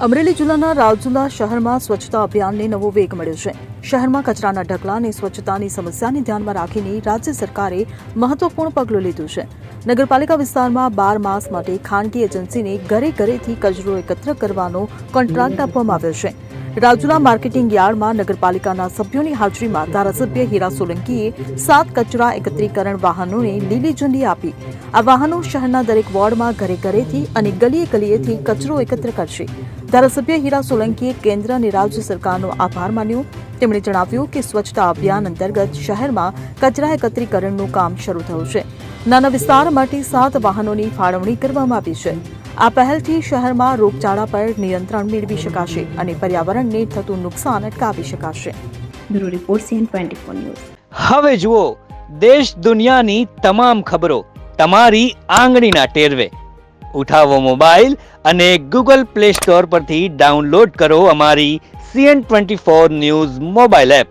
અમરેલી જિલ્લાના રાજુલા શહેરમાં સ્વચ્છતા અભિયાનને નવો વેગ મળ્યો છે. શહેરમાં કચરાના ઢગલા અને સ્વચ્છતાની સમસ્યાને ધ્યાનમાં રાખીને રાજ્ય સરકારે મહત્વપૂર્ણ પગલું લીધું છે. નગરપાલિકા વિસ્તારમાં 12 માસ માટે ખાનગી એજન્સીને ઘરેથી કચરો એકત્ર કરવાનો કોન્ટ્રાક્ટ આપવામાં આવ્યો છે. રાજુલા માર્કેટિંગ યાર્ડમાં નગરપાલિકાના સભ્યોની હાજરીમાં ધારાસભ્ય હીરા સોલંકીએ 7 કચરા એકત્રીકરણ વાહનોને લીલી ઝંડી આપી. આ વાહનો શહેરના દરેક વોર્ડમાં ઘરેથી અને ગલીએથી કચરો એકત્ર કરશે. ધારાસભ્ય હીરા સોલંકીએ કેન્દ્ર અને રાજ્ય સરકારનો આભાર માન્યો. તેમણે જણાવ્યું કે સ્વચ્છતા અભિયાન અંતર્ગત શહેરમાં કચરા એકત્રીકરણનું કામ શરૂ થયું છે. નાના વિસ્તાર માટે 7 વાહનોની ફાળવણી કરવામાં આવી છે. આ પહેલથી શહેરમાં રોગચાળા પર નિયંત્રણ મેળવી શકાશે અને પર્યાવરણને થતું નુકસાન અટકાવી શકાશે. Bureau report CN24 news. હવે જુઓ દેશ દુનિયાની તમામ ખબરો તમારી આંગળીના ટેરવે. ઉઠાવો મોબાઈલ અને Google Play Store પરથી ડાઉનલોડ કરો અમારી CN24 ન્યૂઝ મોબાઈલ એપ.